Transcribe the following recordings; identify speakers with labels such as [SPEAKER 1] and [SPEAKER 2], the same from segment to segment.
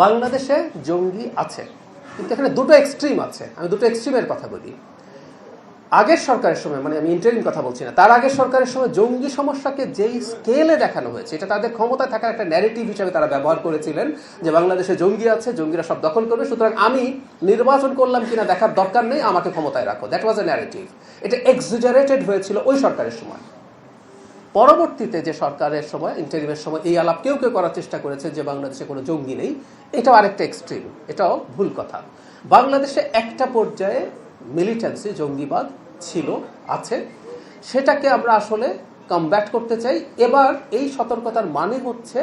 [SPEAKER 1] বাংলাদেশে জঙ্গি আছে, কিন্তু এখানে দুটো এক্সট্রিম আছে। আমি দুটো এক্সট্রিমের কথা বলি। আগের সরকারের সময়, মানে আমি ইন্টারিম কথা বলছি না, তার আগের সরকারের সময় জঙ্গি সমস্যাকে যেই স্কেলে দেখানো হয়েছে, এটা তাদের ক্ষমতায় থাকার একটা ন্যারেটিভ হিসেবে তারা ব্যবহার করেছিলেন যে বাংলাদেশে জঙ্গি আছে, জঙ্গিরা সব দখল করবে, সুতরাং আমি নির্বাচন করলাম কিনা দেখার দরকার নেই, আমাকে ক্ষমতায় রাখো। That was A narrative. এটা এক্সিজারেটেড হয়েছিল ওই সরকারের সময়। পরবর্তীতে যে সরকারের সময়, ইন্টারিমের সময়, এই আলাপ কেউ কেউ করার চেষ্টা করেছে যে বাংলাদেশে কোনো জঙ্গি নেই। এটাও আরেকটা এক্সট্রিম, এটাও ভুল কথা। বাংলাদেশে একটা পর্যায়ে মিলিটেন্সি, জঙ্গিবাদ ছিল, আছে। সেটাকে আমরা আসলে কমব্যাট করতে চাই। এবার এই সতর্কতার মানে হচ্ছে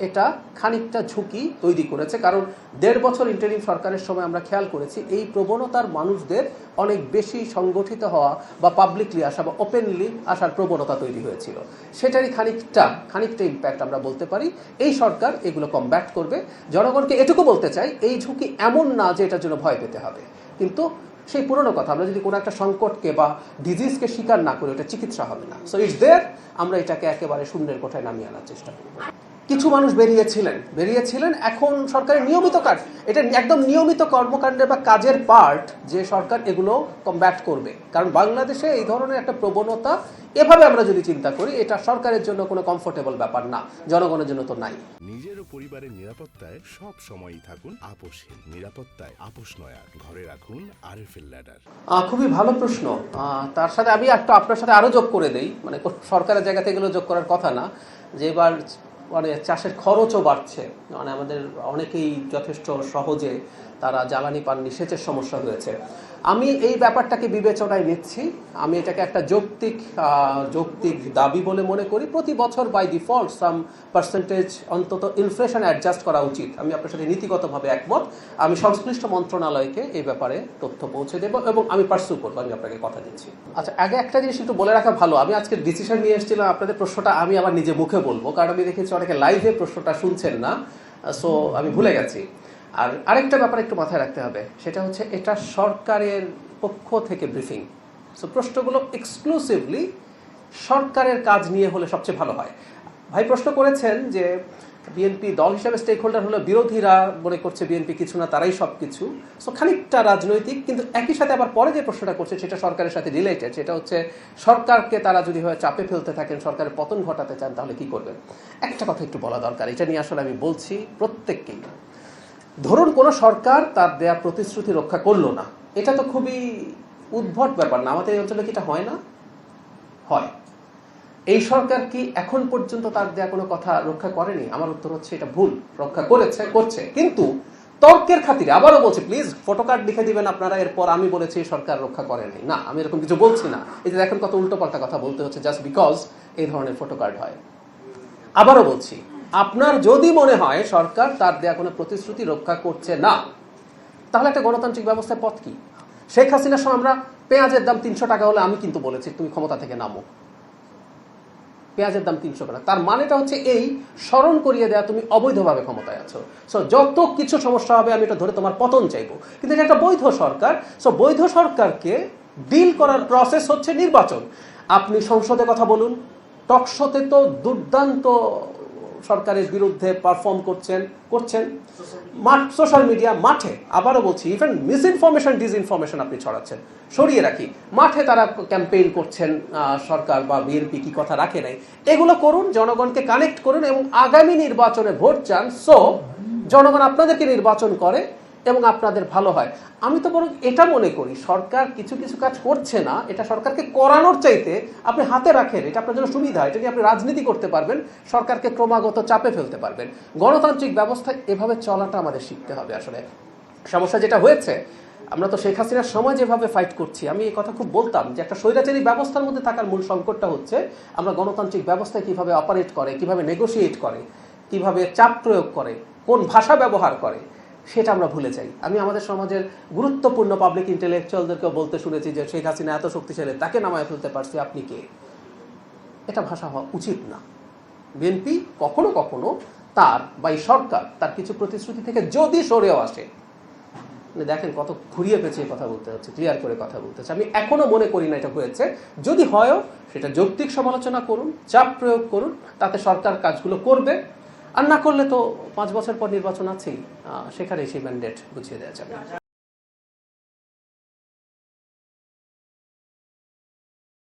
[SPEAKER 1] এটা খানিকটা ঝুঁকি তৈরি করেছে, কারণ 1.5 বছর ইন্টারিম সরকারের সময় আমরা খেয়াল করেছি এই প্রবণতার মানুষদের অনেক বেশি সংগঠিত হওয়া বা পাবলিকলি আসা বা ওপেনলি আসার প্রবণতা তৈরি হয়েছিল। সেটারই খানিকটা ইম্প্যাক্ট আমরা বলতে পারি। এই সরকার এগুলো কমব্যাট করবে। জনগণকে এটুকু বলতে চাই, এই ঝুঁকি এমন না যে এটার জন্য ভয় পেতে হবে, কিন্তু সেই পুরনো কথা, আমরা যদি কোনো একটা সংকটকে বা ডিজিজকে স্বীকার না করি, ওটা চিকিৎসা হবে না। সো ইটস দেয়ার, আমরা এটাকে একেবারে শূন্যের কোঠায় নামিয়ে আনার চেষ্টা করব। কিছু মানুষ বেরিয়েছিলেন, এখন সরকারের নিয়মিত কাজ, এটা একদম নিয়মিত কর্মকাণ্ডের বা কাজের পার্ট যে সরকার এগুলো কমব্যাট করবে। কারণ বাংলাদেশে এই ধরনের একটা প্রবণতা, এভাবে আমরা যদি চিন্তা করি, এটা সরকারের জন্য কোনো কমফোর্টেবল ব্যাপার না, জনগণের জন্য তো নাই।
[SPEAKER 2] নিজের ও পরিবারের নিরাপত্তায় সব সময়ই থাকুন আপোষহীন। নিরাপত্তায় আপোষ নয়, ঘরে রাখুন আরএফএল ল্যাডার।
[SPEAKER 1] খুবই ভালো প্রশ্ন। তার সাথে আমি একটা আপনার সাথে আরো যোগ করে দেই, মানে সরকারের জায়গা থেকে এগুলো যোগ করার কথা না, যে এবার মানে চাষের খরচও বাড়ছে। মানে আমাদের অনেকেই যথেষ্ট সহজে তারা জ্বালানি পাননি, সেচের সমস্যা হয়েছে। আমি এই ব্যাপারটাকে বিবেচনায় নিচ্ছি। আমি এটাকে একটা যৌক্তিক দাবি বলে মনে করি। প্রতি বছর বাই ডিফল্ট সাম পার্সেন্টেজ অন্তত ইনফ্লেশন অ্যাডজাস্ট করা উচিত। আমি আপনার সাথে নীতিগতভাবে একমত। আমি সংশ্লিষ্ট মন্ত্রণালয়কে এই ব্যাপারে তথ্য পৌঁছে দেব এবং আমি পার্সু করবো, আমি আপনাকে কথা দিচ্ছি। আচ্ছা, আগে একটা জিনিস একটু বলে রাখা ভালো, আমি আজকে ডিসিশন নিয়ে এসেছিলাম, আপনাদের প্রশ্নটা আমি আবার নিজে মুখে বলবো, কারণ আমি দেখেছি অনেকে লাইভে প্রশ্নটা শুনছেন না, সো আমি ভুলে গেছি। আর আরেকটা ব্যাপার একটু মাথায় রাখতে হবে, সেটা হচ্ছে এটা সরকারের পক্ষ থেকে ব্রিফিং। সো প্রশ্নগুলো এক্সক্লুসিভলি সরকারের কাজ নিয়ে হলে সবচেয়ে ভালো হয়। ভাই প্রশ্ন করেছেন যে বিএনপি দল হিসেবে স্টেক হোল্ডার হলো, বিরোধীরা মনে করছে বিএনপি কিছু না, তারাই সব কিছু। সো খানিকটা রাজনৈতিক, কিন্তু একই সাথে আবার পরে যে প্রশ্নটা করছে সেটা সরকারের সাথে রিলেটেড। সেটা হচ্ছে সরকারকে তারা যদি হয় চাপে ফেলতে থাকেন, সরকারের পতন ঘটাতে চান, তাহলে কি করবেন। একটা কথা একটু বলা দরকার, এটা নিয়ে আসলে আমি বলছি প্রত্যেককেই। ধরুন কোনো সরকার তার দেয়া প্রতিশ্রুতি রক্ষা করলো না, এটা তো খুবই উদ্ভট ব্যাপার না? আমাদের এই অঞ্চলে কি এটা হয় না? হয়। এই সরকার কি এখন পর্যন্ত তার দেয়া কোনো কথা রক্ষা করেনি? আমার উত্তর হচ্ছে এটা ভুল। রক্ষা করছে, কিন্তু তর্কের খাতিরে আবারও বলছি, প্লিজ ফটোকার্ড লিখে দিবেন আপনারা, এরপর আমি বলেছি সরকার রক্ষা করে নাই। না, আমি এরকম কিছু বলছি না। এই যে দেখেন কত উল্টোপাল্টা কথা বলতে হচ্ছে জাস্ট বিকজ এই ধরনের ফটোকার্ড হয়। আবারও বলছি, আপনার যদি মনে হয় সরকার তার দেয়া কোনো প্রতিশ্রুতি রক্ষা করছে না, তাহলে একটা গণতান্ত্রিক ব্যবস্থার পথ কি? শেখ হাসিনার সময় আমরা পেঁয়াজের দাম 300 টাকা হলে আমি কিন্তু বলেছি তুমি ক্ষমতা থেকে নামো। পেঁয়াজের দাম 300 টাকা, তার মানেটা হচ্ছে এই স্মরণ করিয়ে দেয়া তুমি অবৈধভাবে ক্ষমতায় আছো। সো যত কিছু সমস্যা হবে আমি এটা ধরে তোমার পতন চাইবো, কিন্তু এটা একটা বৈধ সরকার। সো বৈধ সরকারকে ডিল করার প্রসেস হচ্ছে নির্বাচন। আপনি সংসদে কথা বলুন, টকশোতে তো দুর্দান্ত সরকারের বিরুদ্ধে পারফর্ম করছেন, সোশ্যাল মিডিয়া, মাঠে, আবারও বলছি, ইভেন মিসইনফরমেশন ডিসইনফরমেশন আপনি ছড়াচ্ছেন, সরিয়ে রাখি, মাঠে তারা ক্যাম্পেইন করছেন সরকার বা বিএনপি কি কথা রাখে নাই, এগুলো করুন, জনগণকে কানেক্ট করুন এবং আগামী নির্বাচনে ভোট চান। সো জনগণ আপনাদেরকে নির্বাচন করে এবং আপনাদের ভালো হয়। আমি তো বরং এটা মনে করি সরকার কিছু কাজ করছে না, এটা সরকারকে করানোর চাইতে আপনি হাতে রাখেন, এটা আপনার জন্য সুবিধা, এটা নিয়ে আপনি রাজনীতি করতে পারবেন, সরকারকে ক্রমাগত চাপে ফেলতে পারবেন। গণতান্ত্রিক ব্যবস্থায় এভাবে চলাটা আমাদের শিখতে হবে। আসলে সমস্যা যেটা হয়েছে, আমরা তো শেখ হাসিনার সময় যেভাবে ফাইট করছি, আমি এই কথা খুব বলতাম যে একটা স্বৈরাচারী ব্যবস্থার মধ্যে থাকার মূল সংকটটা হচ্ছে আমরা গণতান্ত্রিক ব্যবস্থায় কিভাবে অপারেট করে, কিভাবে নেগোশিয়েট করে, কিভাবে চাপ প্রয়োগ করে, কোন ভাষা ব্যবহার করে, সেটা আমরা ভুলে যাই। আমি আমাদের সমাজের গুরুত্বপূর্ণ পাবলিক ইন্টেলেকচুয়ালদেরকেও বলতে শুনেছি যে শেখ হাসিনা এত শক্তিশালী, তাকে নামায় ফেলতে পারছি, আপনি কে? এটা ভাষা হওয়া উচিত না। বিএনপি কখনো কখনো তার বা এই সরকার তার কিছু প্রতিশ্রুতি থেকে যদি সরেও আসে, দেখেন কত ঘুরিয়ে পেঁচিয়ে কথা বলতে হচ্ছে, ক্লিয়ার করে কথা বলতে হচ্ছে। আমি এখনো মনে করি না এটা হয়েছে। যদি হয়ও সেটা যৌক্তিক সমালোচনা করুন, চাপ প্রয়োগ করুন, তাতে সরকার কাজগুলো করবে। আর না করলে তো 5 বছর পর নির্বাচন আছেই, সেখানে সেই ম্যান্ডেট বুঝিয়ে দেওয়া যাবে।